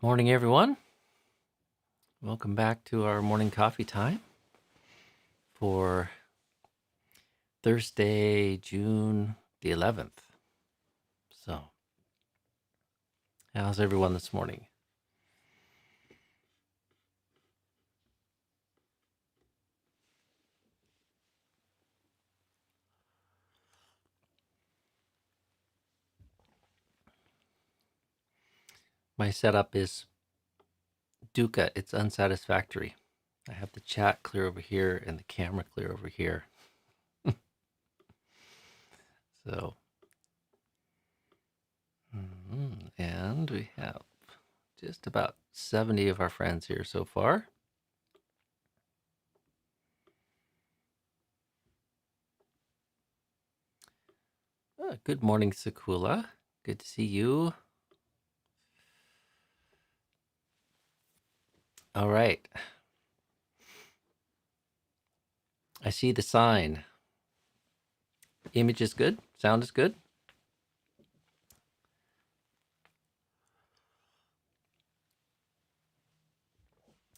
Morning, everyone. Welcome back to our morning coffee time for Thursday, June the 11th. So, how's everyone this morning? My setup is dukkha. It's unsatisfactory. I have the chat clear over here and the camera clear over here. So, and we have just about 70 of our friends here so far. Good morning, Sakula. Good to see you. All right. I see the sign. Image is good. Sound is good.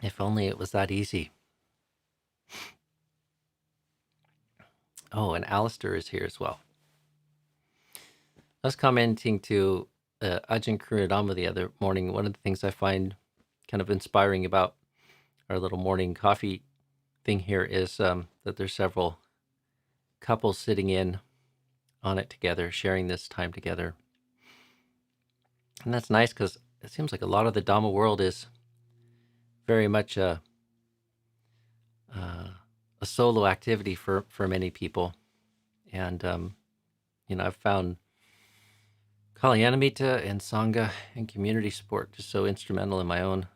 If only it was that easy. Oh, and Alistair is here as well. I was commenting to Ajahn Sudanto the other morning. One of the things I find kind of inspiring about our little morning coffee thing here is that there's several couples sitting in on it together, sharing this time together. And that's nice because it seems like a lot of the Dhamma world is very much a solo activity for many people. And, I've found Kalyanamita and Sangha and community support just so instrumental in my own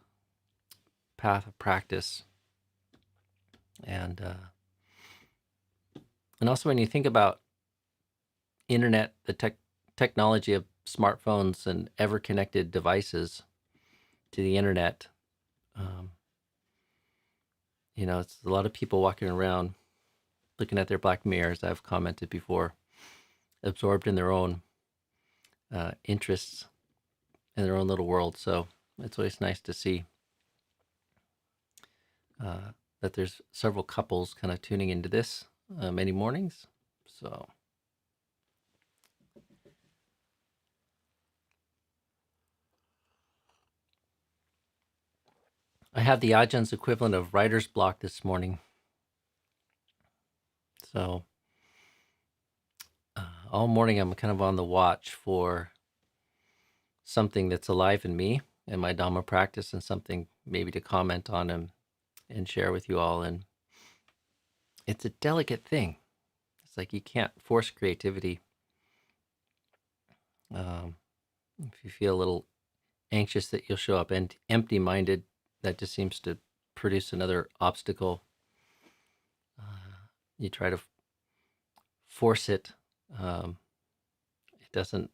path of practice. And also when you think about internet, the technology of smartphones and ever-connected devices to the internet, it's a lot of people walking around looking at their black mirrors, I've commented before, absorbed in their own interests in their own little world. So it's always nice to see that there's several couples kind of tuning into this many mornings. So I have the Ajahns equivalent of writer's block this morning. So all morning I'm kind of on the watch for something that's alive in me and my Dhamma practice, and something maybe to comment on and share with you all. And it's a delicate thing. It's like you can't force creativity. If you feel a little anxious that you'll show up empty-minded, that just seems to produce another obstacle. You try to force it. It doesn't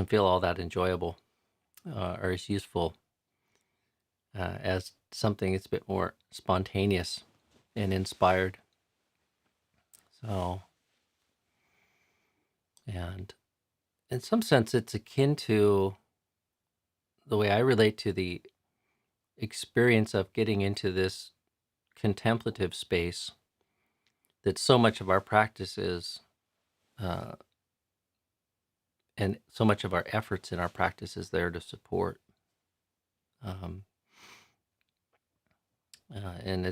feel all that enjoyable or as useful as something that's a bit more spontaneous and inspired. So, and in some sense, it's akin to the way I relate to the experience of getting into this contemplative space that so much of our practice is, and so much of our efforts in our practice is there to support. And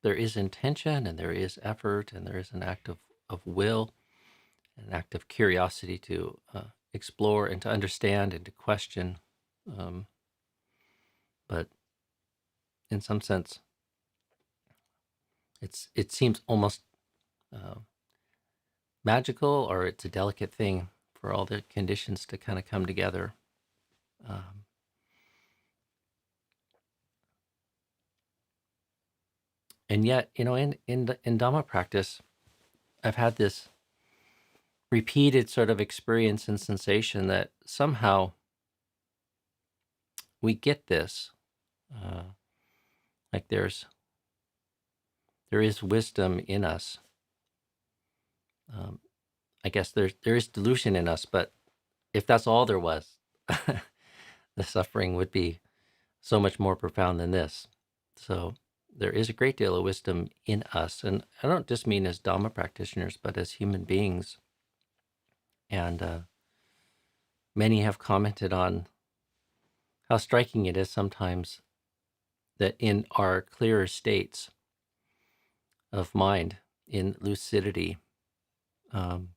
there is intention and there is effort and there is an act of will, an act of curiosity to explore and to understand and to question. But in some sense, it seems almost magical, or it's a delicate thing for all the conditions to kind of come together. And yet, in Dhamma practice, I've had this repeated sort of experience and sensation that somehow we get this, like there is wisdom in us. I guess there is delusion in us, but if that's all there was, the suffering would be so much more profound than this. So there is a great deal of wisdom in us. And I don't just mean as Dhamma practitioners, but as human beings. And many have commented on how striking it is sometimes that in our clearer states of mind, in lucidity, the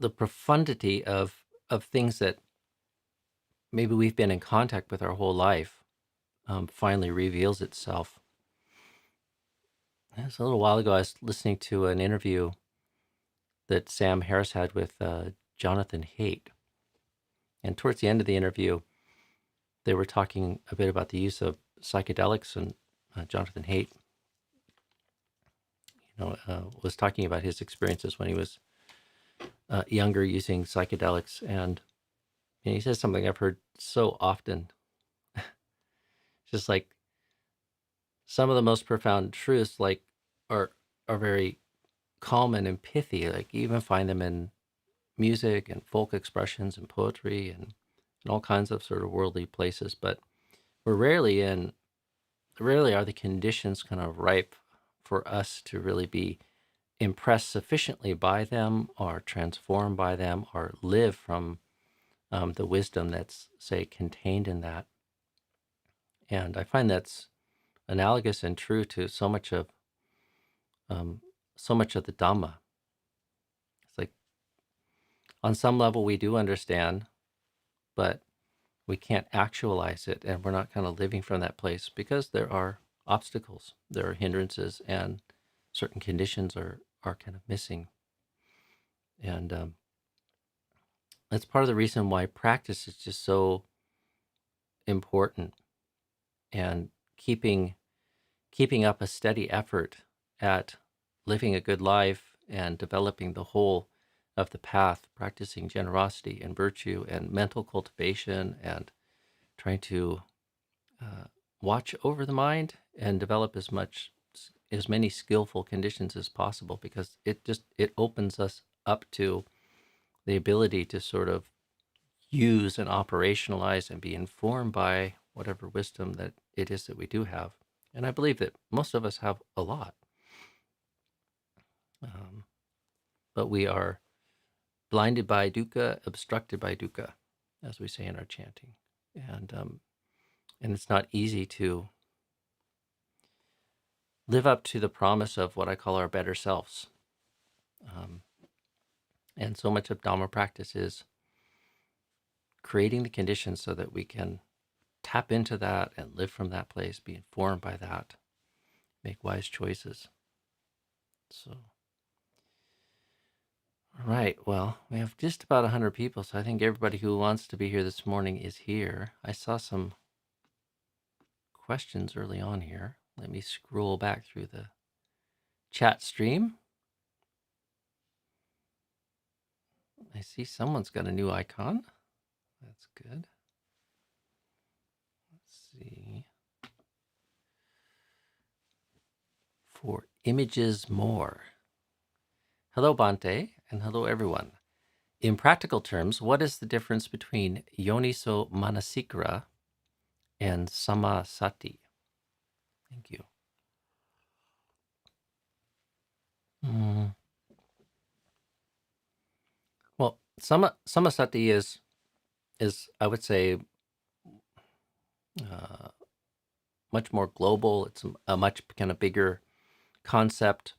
profundity of things that maybe we've been in contact with our whole life finally reveals itself. It was a little while ago, I was listening to an interview that Sam Harris had with Jonathan Haidt. And towards the end of the interview, they were talking a bit about the use of psychedelics, and Jonathan Haidt, was talking about his experiences when he was younger using psychedelics. And he says something I've heard so often. Just like some of the most profound truths, like are very calm and pithy. Like you even find them in music and folk expressions and poetry and all kinds of sort of worldly places. But we're rarely are the conditions kind of ripe for us to really be impressed sufficiently by them or transformed by them or live from the wisdom that's, say, contained in that. And I find that's analogous and true to so much of the Dhamma. It's like on some level we do understand, but we can't actualize it, and we're not kind of living from that place because there are obstacles, there are hindrances, and certain conditions are kind of missing. And that's part of the reason why practice is just so important, and keeping up a steady effort at living a good life and developing the whole of the path, practicing generosity and virtue and mental cultivation and trying to watch over the mind and develop as many skillful conditions as possible, because it opens us up to the ability to sort of use and operationalize and be informed by whatever wisdom that it is that we do have. And I believe that most of us have a lot. But we are blinded by dukkha, obstructed by dukkha, as we say in our chanting. And it's not easy to live up to the promise of what I call our better selves. And so much of Dhamma practice is creating the conditions so that we can tap into that and live from that place, be informed by that, make wise choices. So, all right, well, we have just about 100 people, so I think everybody who wants to be here this morning is here. I saw some questions early on here. Let me scroll back through the chat stream. I see someone's got a new icon. That's good. Let's see. For images more. Hello, Bante, and hello, everyone. In practical terms, what is the difference between yoniso manasikara and Samma Sati? Thank you. Well, Samma Sati is I would say much more global. It's a much kind of bigger concept,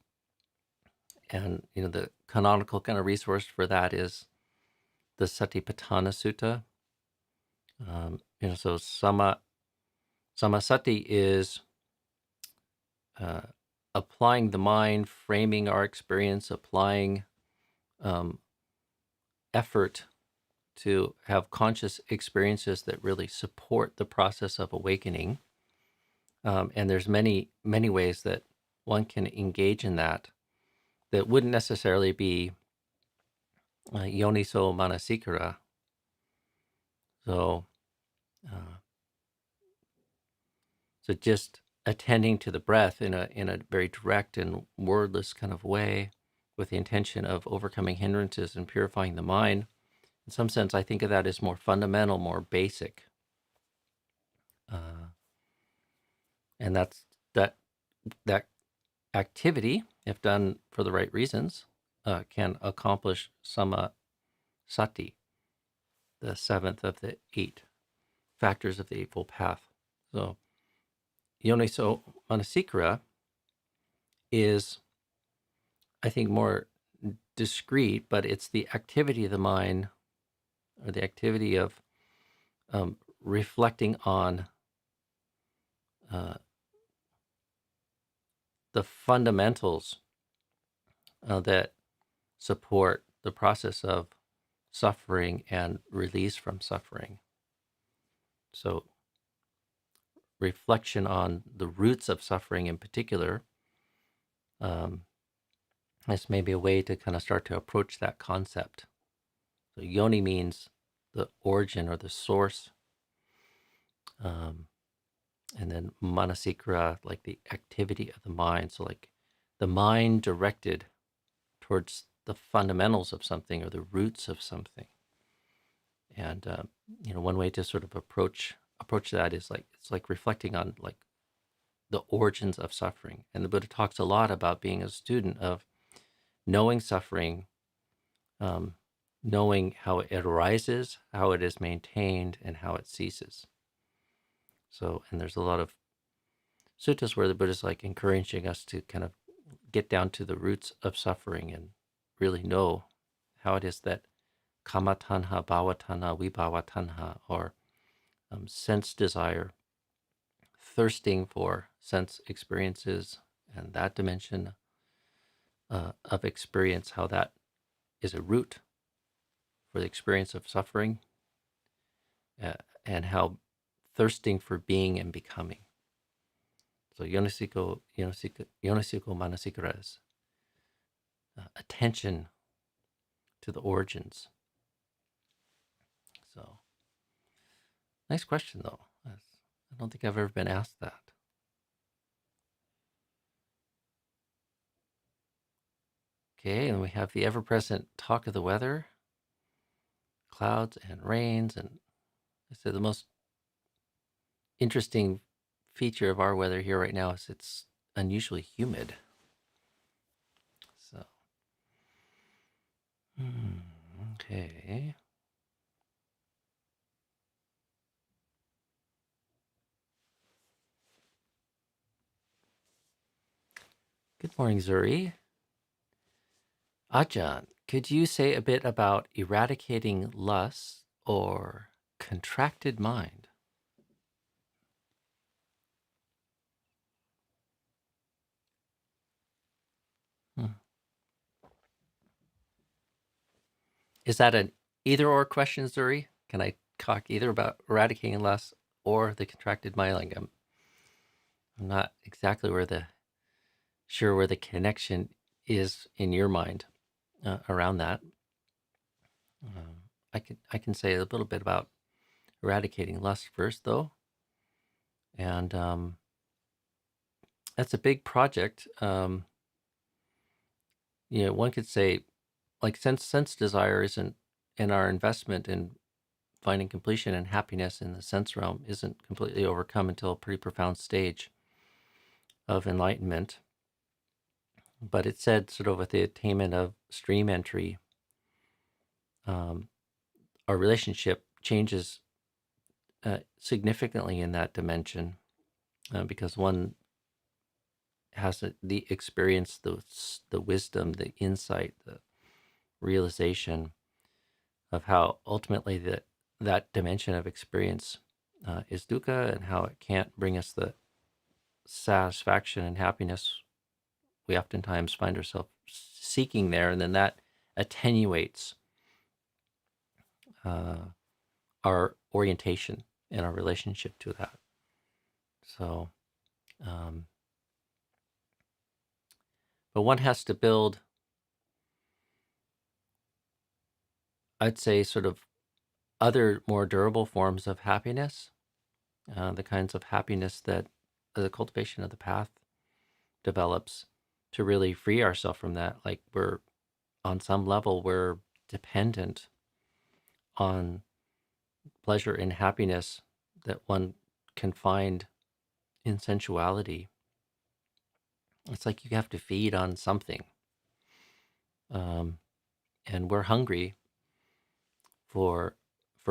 and the canonical kind of resource for that is the Satipatthana Sutta. So Samma Sati is applying the mind, framing our experience, applying effort to have conscious experiences that really support the process of awakening. And there's many ways that one can engage in that wouldn't necessarily be yoniso manasikara. So just attending to the breath in a very direct and wordless kind of way, with the intention of overcoming hindrances and purifying the mind. In some sense, I think of that as more fundamental, more basic. And that activity, if done for the right reasons, can accomplish Samma Sati, the seventh of the 8 factors of the Eightfold Path. So yoniso manasikara is, I think, more discrete, but it's the activity of the mind, or the activity of reflecting on the fundamentals that support the process of suffering and release from suffering. So reflection on the roots of suffering in particular, this may be a way to kind of start to approach that concept. So yoni means the origin or the source, and then manasikara, like the activity of the mind. So like the mind directed towards the fundamentals of something or the roots of something. And one way to sort of approach that is like, it's like reflecting on like the origins of suffering. And the Buddha talks a lot about being a student of knowing suffering, knowing how it arises, how it is maintained, and how it ceases. So, and there's a lot of suttas where the Buddha is like encouraging us to kind of get down to the roots of suffering and really know how it is that kama tanha, bhava tanha, vibhava tanha, or sense desire, thirsting for sense experiences and that dimension of experience, how that is a root for the experience of suffering, and how thirsting for being and becoming. So yonisiko manasikara is attention to the origins. So, nice question though. I don't think I've ever been asked that. Okay, and we have the ever-present talk of the weather, clouds and rains, and I said the most interesting feature of our weather here right now is it's unusually humid. So, okay. Good morning, Zuri. Ajahn, could you say a bit about eradicating lust or contracted mind? Is that an either-or question, Zuri? Can I talk either about eradicating lust or the contracted mind? Like I'm not exactly sure where the connection is in your mind around that. I can say a little bit about eradicating lust first, though, and that's a big project. One could say, like sense desire isn't, and our investment in finding completion and happiness in the sense realm isn't completely overcome until a pretty profound stage of enlightenment. But it said sort of with the attainment of stream entry, our relationship changes significantly in that dimension, because one has the experience, the wisdom, the insight, the realization of how ultimately that dimension of experience is dukkha, and how it can't bring us the satisfaction and happiness we oftentimes find ourselves seeking there, and then that attenuates our orientation and our relationship to that. So, but one has to build, I'd say, sort of other more durable forms of happiness, the kinds of happiness that the cultivation of the path develops to really free ourselves from that. Like we're on some level we're dependent on pleasure and happiness that one can find in sensuality. It's like you have to feed on something. Um, and we're hungry for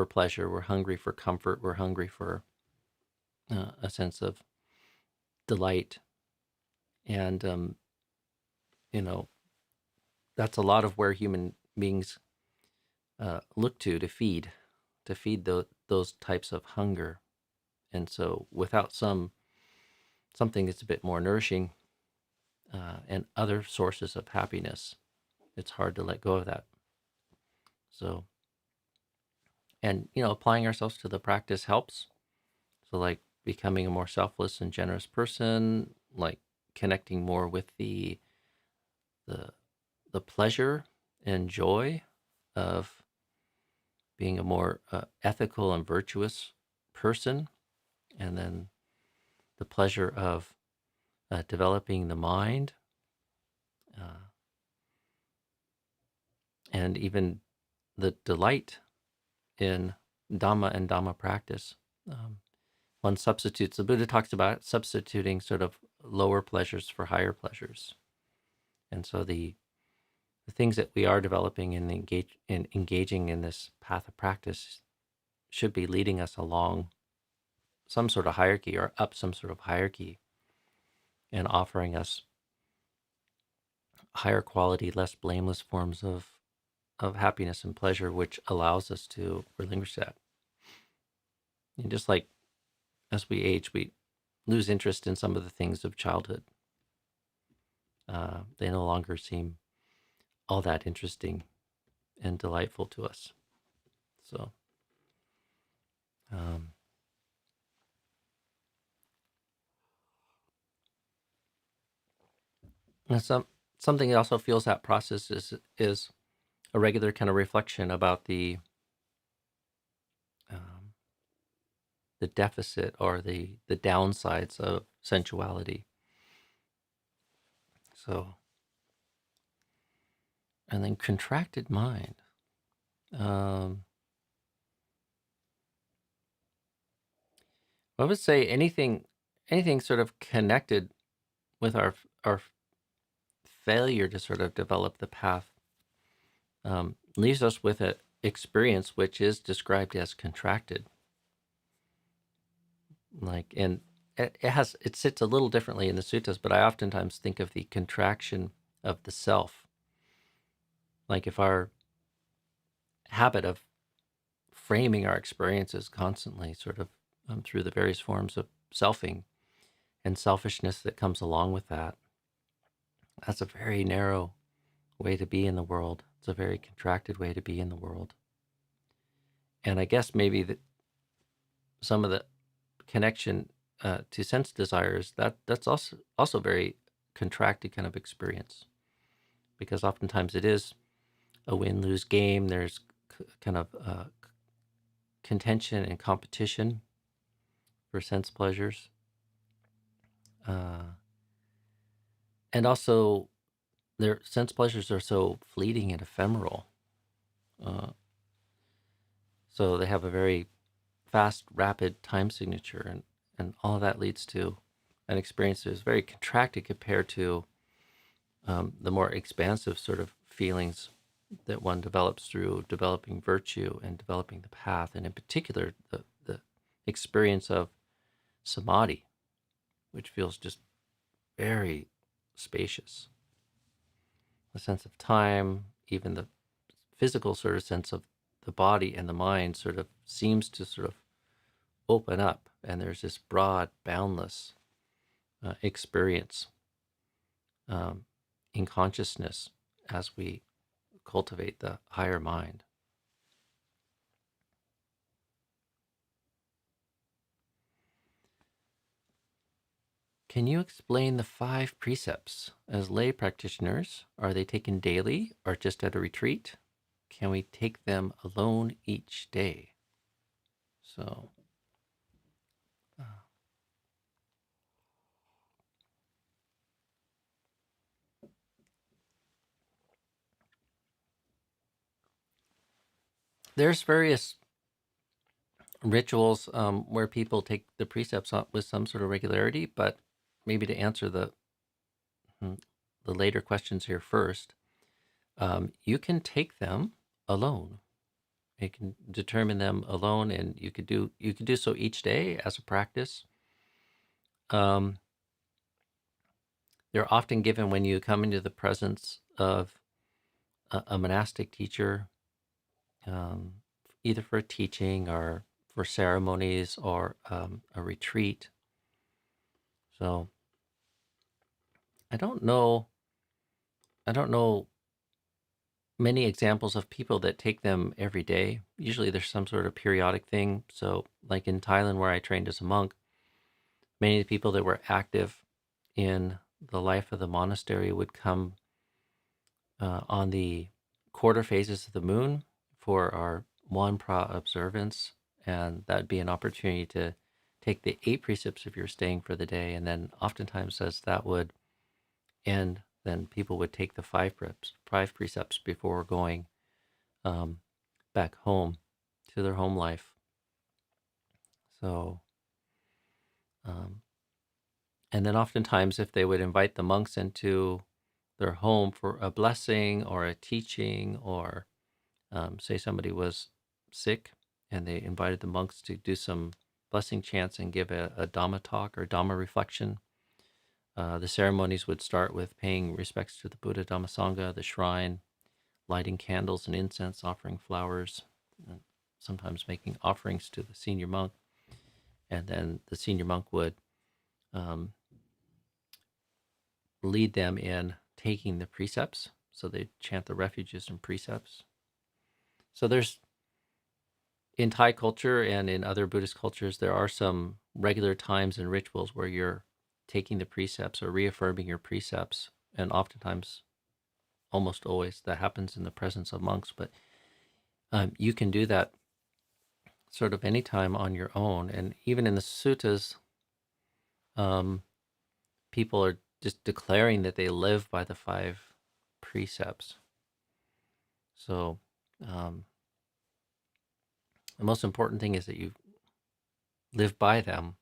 pleasure. We're hungry for comfort. We're hungry for a sense of delight. And, you know, that's a lot of where human beings look to feed those types of hunger. And so without something that's a bit more nourishing and other sources of happiness, it's hard to let go of that. So, and, applying ourselves to the practice helps. So like becoming a more selfless and generous person, like connecting more with the the pleasure and joy of being a more ethical and virtuous person, and then the pleasure of developing the mind, uh, and even the delight in Dhamma and Dhamma practice. Um, One substitutes, the Buddha talks about substituting sort of lower pleasures for higher pleasures. And so the things that we are developing and engaging in this path of practice should be leading us along some sort of hierarchy or up some sort of hierarchy and offering us higher quality, less blameless forms of happiness and pleasure, which allows us to relinquish that. And just like as we age, we lose interest in some of the things of childhood. They no longer seem all that interesting and delightful to us. So, um, and something that also feels that process is a regular kind of reflection about um, the deficit or the downsides of sensuality. So, and then contracted mind. Um, I would say anything sort of connected with our failure to sort of develop the path leaves us with an experience which is described as contracted. Like, and it sits a little differently in the suttas, but I oftentimes think of the contraction of the self. Like if our habit of framing our experiences constantly, sort of through the various forms of selfing and selfishness that comes along with that, that's a very narrow way to be in the world. It's a very contracted way to be in the world. And I guess maybe that some of the connection to sense desires, that's also very contracted kind of experience, because oftentimes it is a win-lose game. There's kind of contention and competition for sense pleasures, uh, and also their sense pleasures are so fleeting and ephemeral. Uh, so they have a very fast, rapid time signature, and all of that leads to an experience that is very contracted compared to the more expansive sort of feelings that one develops through developing virtue and developing the path, and in particular the experience of samadhi, which feels just very spacious. The sense of time, even the physical sort of sense of the body and the mind sort of seems to sort of open up, and there's this broad, boundless experience in consciousness as we cultivate the higher mind. Can you explain the 5 precepts? As lay practitioners, are they taken daily or just at a retreat? Can we take them alone each day? So, uh, there's various rituals where people take the precepts on with some sort of regularity, but maybe to answer mm, the later questions here first, you can take them alone. You can determine them alone, and you could do so each day as a practice. Um, they're often given when you come into the presence of a monastic teacher, um, either for teaching or for ceremonies or a retreat. So I don't know. I don't know many examples of people that take them every day. Usually, there's some sort of periodic thing. So, like in Thailand, where I trained as a monk, many of the people that were active in the life of the monastery would come on the quarter phases of the moon for our one pra observance, and that'd be an opportunity to take the 8 precepts if you're staying for the day, and then oftentimes as that would end, then people would take the 5 precepts before going um, back home to their home life. So, um, and then oftentimes if they would invite the monks into their home for a blessing or a teaching, or say somebody was sick and they invited the monks to do some blessing chants and give a Dhamma talk or Dhamma reflection. The ceremonies would start with paying respects to the Buddha, Dhamma, Sangha, the shrine, lighting candles and incense, offering flowers, and sometimes making offerings to the senior monk. And then the senior monk would um, lead them in taking the precepts. So they chant the refuges and precepts. So there's, in Thai culture and in other Buddhist cultures, there are some regular times and rituals where you're taking the precepts or reaffirming your precepts. And oftentimes, almost always, that happens in the presence of monks. But you can do that sort of anytime on your own. And even in the suttas, um, people are just declaring that they live by the 5 precepts. So um, the most important thing is that you live by them,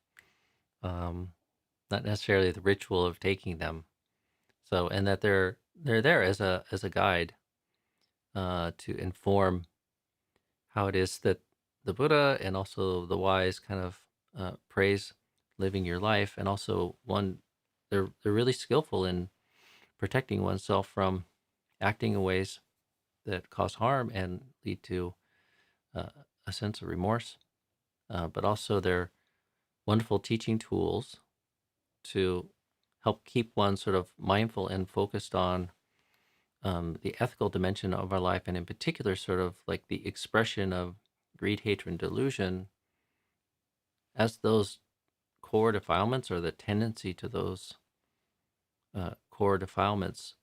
not necessarily the ritual of taking them. So, and that they're there as a guide to inform how it is that the Buddha and also the wise kind of praise living your life, and also they're really skillful in protecting oneself from acting in ways that cause harm and lead to uh, a sense of remorse. But also they're wonderful teaching tools to help keep one sort of mindful and focused on the ethical dimension of our life, and in particular, sort of like the expression of greed, hatred, and delusion as those core defilements, or the tendency to those core defilements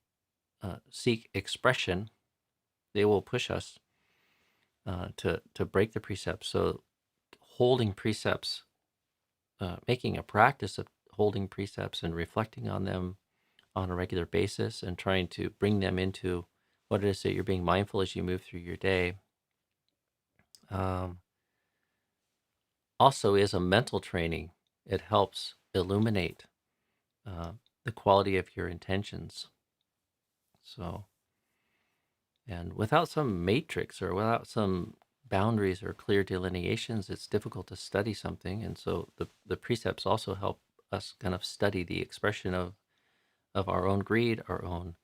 seek expression. They will push us to break the precepts. So, holding precepts, making a practice of holding precepts and reflecting on them on a regular basis, and trying to bring them into what it is that you're being mindful as you move through your day. Um, Also is a mental training. It helps illuminate uh, the quality of your intentions. So, and without some matrix or without some boundaries or clear delineations, it's difficult to study something. And so the precepts also help us kind of study the expression of our own greed, our own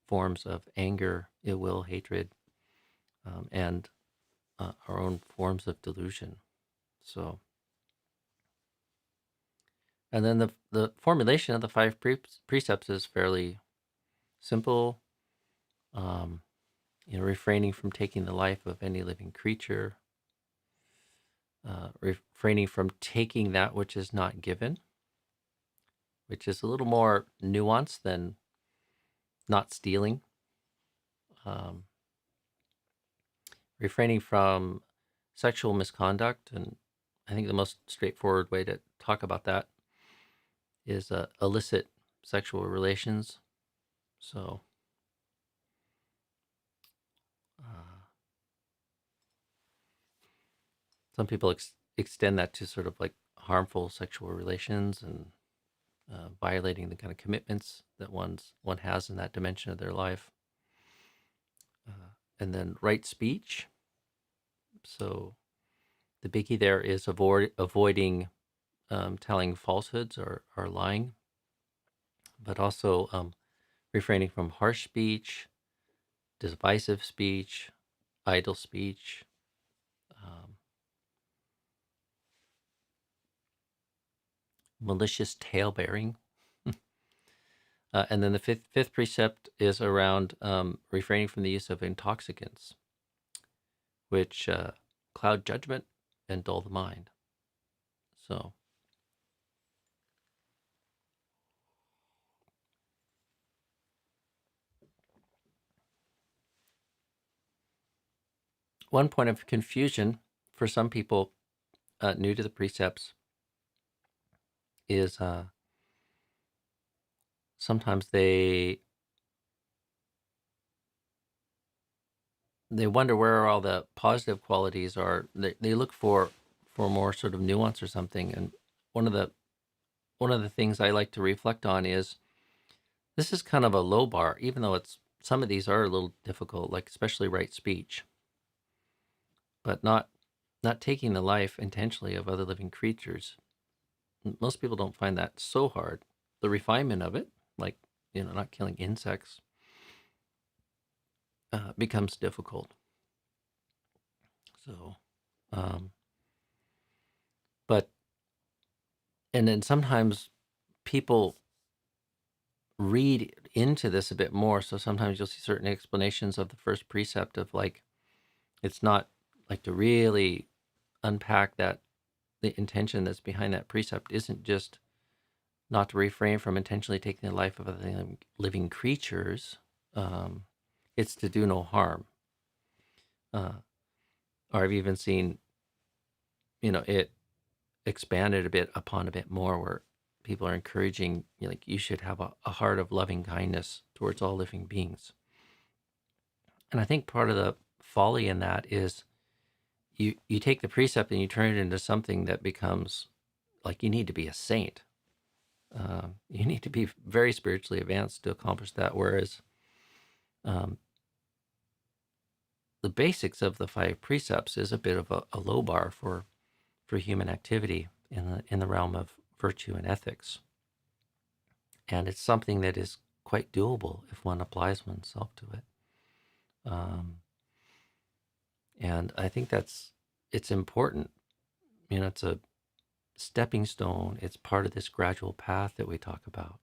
forms of anger, ill will, hatred, and our own forms of delusion. So, and then the formulation of the 5 precepts is fairly simple. Um, refraining from taking the life of any living creature, refraining from taking that which is not given, which is a little more nuanced than not stealing. Um, Refraining from sexual misconduct, and I think the most straightforward way to talk about that is illicit sexual relations. So, uh, some people extend that to sort of like harmful sexual relations and violating the kind of commitments that one has in that dimension of their life. And then right speech. So the biggie there is avoiding telling falsehoods or lying, but also refraining from harsh speech, divisive speech, idle speech, malicious tale-bearing. And then the fifth precept is around refraining from the use of intoxicants, which cloud judgment and dull the mind. So one point of confusion for some people new to the precepts is sometimes they wonder where all the positive qualities are. They look for more sort of nuance or something. And one of the things I like to reflect on is this is kind of a low bar, even though some of these are a little difficult, like especially right speech, but not taking the life intentionally of other living creatures. Most people don't find that so hard. The refinement of it, like, not killing insects, becomes difficult. So, and then sometimes people read into this a bit more. So sometimes you'll see certain explanations of the first precept of like, it's not like to really unpack that the intention that's behind that precept isn't just not to refrain from intentionally taking the life of other living creatures. It's to do no harm. Or I've even seen, it expanded a bit more where people are encouraging, like you should have a heart of loving kindness towards all living beings. And I think part of the folly in that is you take the precept and you turn it into something that becomes like you need to be a saint. You need to be very spiritually advanced to accomplish that. Whereas the basics of the 5 precepts is a bit of a low bar for human activity in the realm of virtue and ethics. And it's something that is quite doable if one applies oneself to it. And I think it's important. It's a stepping stone. It's part of this gradual path that we talk about.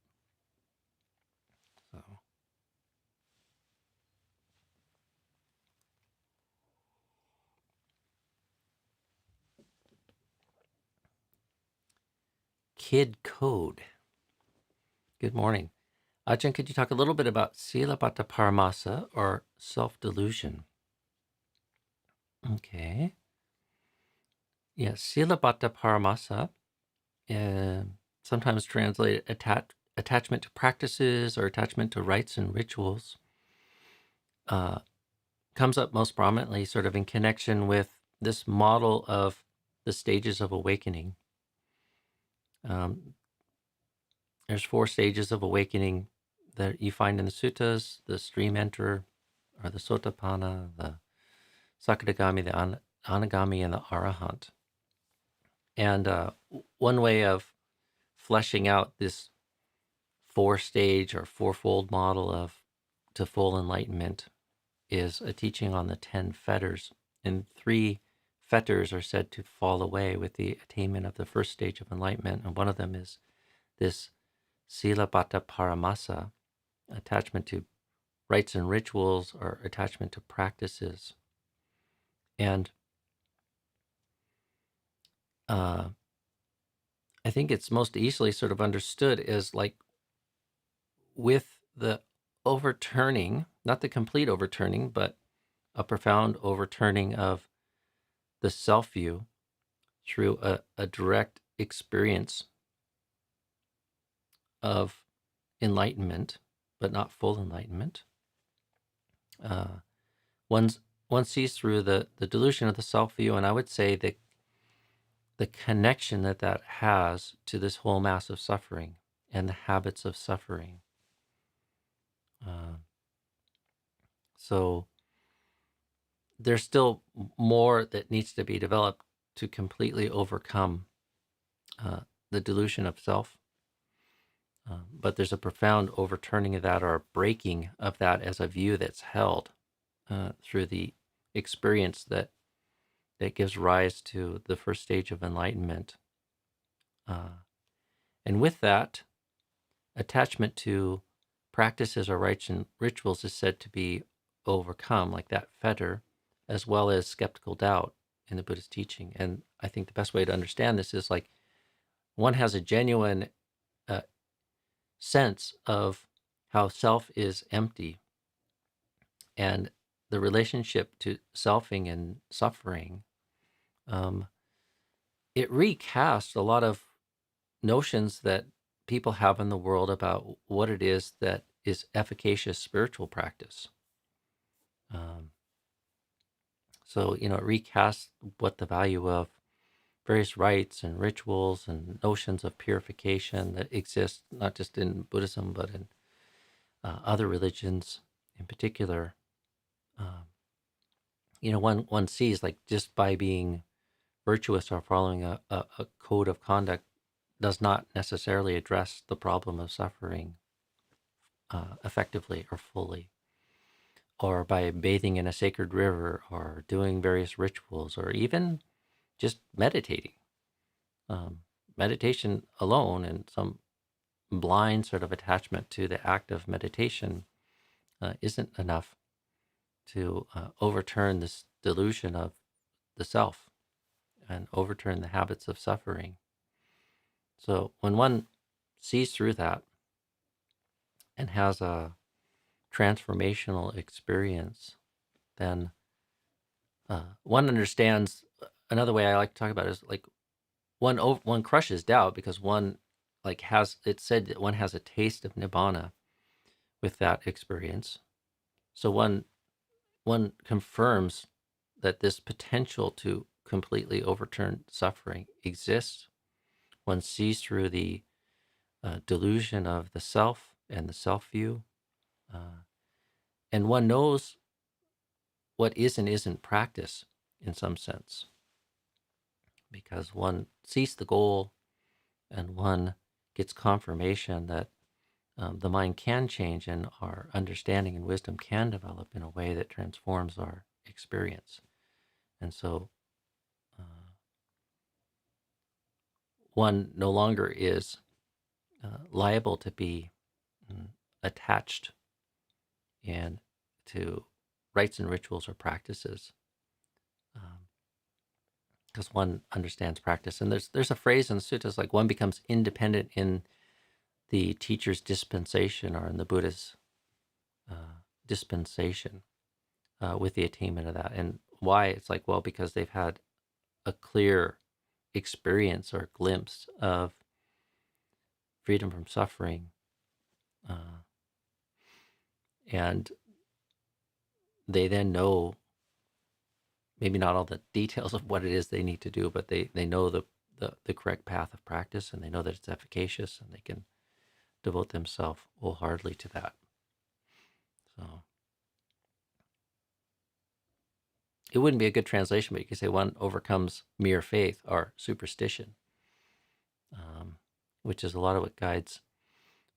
So. Kid Code. Good morning. Ajahn, could you talk a little bit about Sīlabbata-parāmāsa or self-delusion? Okay. Yeah, Sīlabbata-parāmāsa, sometimes translated attachment to practices or attachment to rites and rituals, comes up most prominently sort of in connection with this model of the stages of awakening. There's 4 stages of awakening that you find in the suttas: the stream enter, or the sotapanna, the sakadagami, the anagami, and the arahant. And one way of fleshing out this 4-stage or 4-fold model to full enlightenment is a teaching on the 10 fetters. And 3 fetters are said to fall away with the attainment of the first stage of enlightenment. And one of them is this Sīlabbata-parāmāsa, attachment to rites and rituals or attachment to practices. And I think it's most easily sort of understood as like with the overturning, not the complete overturning, but a profound overturning of the self-view through a direct experience of enlightenment, but not full enlightenment. One sees through the delusion of the self-view, and I would say that the connection that that has to this whole mass of suffering and the habits of suffering. So there's still more that needs to be developed to completely overcome the delusion of self. But there's a profound overturning of that, or a breaking of that as a view that's held through the experience that gives rise to the first stage of enlightenment. And with that, attachment to practices or rites and rituals is said to be overcome, like that fetter, as well as skeptical doubt in the Buddhist teaching. And I think the best way to understand this is like one has a genuine sense of how self is empty, and the relationship to selfing and suffering. It recasts a lot of notions that people have in the world about what it is that is efficacious spiritual practice. So, it recasts what the value of various rites and rituals and notions of purification that exist, not just in Buddhism, but in other religions in particular. One sees, like, just by being virtuous or following a code of conduct does not necessarily address the problem of suffering effectively or fully. Or by bathing in a sacred river, or doing various rituals, or even just meditating. Meditation alone and some blind sort of attachment to the act of meditation isn't enough to overturn this delusion of the self and overturn the habits of suffering. So when one sees through that and has a transformational experience, then one understands. Another way I like to talk about it is like one crushes doubt, because one has, it's said that one has a taste of nibbana with that experience. So one confirms that this potential to completely overturn suffering exists. One sees through the delusion of the self and the self view, and one knows what is and isn't practice in some sense, because one sees the goal and one gets confirmation that the mind can change and our understanding and wisdom can develop in a way that transforms our experience. And so one no longer is liable to be attached and to rites and rituals or practices, because one understands practice. And there's a phrase in the suttas, like one becomes independent in the teacher's dispensation, or in the Buddha's dispensation, with the attainment of that. And why? It's like, well, because they've had a clear experience or glimpse of freedom from suffering, and they then know maybe not all the details of what it is they need to do, but they know the correct path of practice, and they know that it's efficacious, and they can devote themselves wholeheartedly to that. So it wouldn't be a good translation, but you could say one overcomes mere faith or superstition, which is a lot of what guides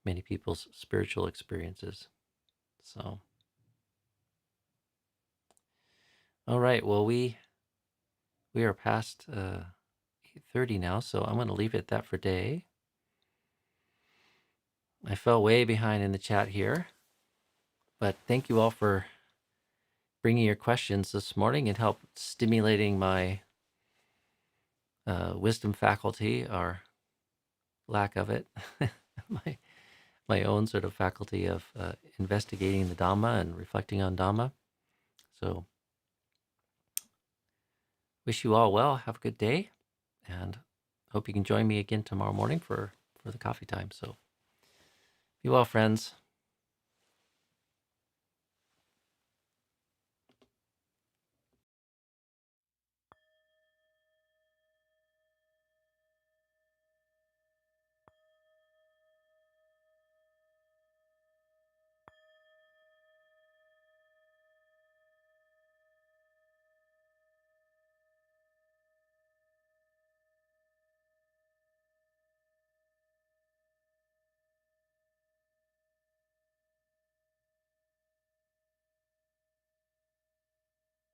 many people's spiritual experiences. So, all right. Well, we are past 8:30 now, so I'm going to leave it at that for today. I fell way behind in the chat here, but thank you all for bringing your questions this morning and help stimulating my wisdom faculty, or lack of it, my own sort of faculty of investigating the Dhamma and reflecting on Dhamma. So wish you all well. Have a good day, and hope you can join me again tomorrow morning for the coffee time. So be well, friends.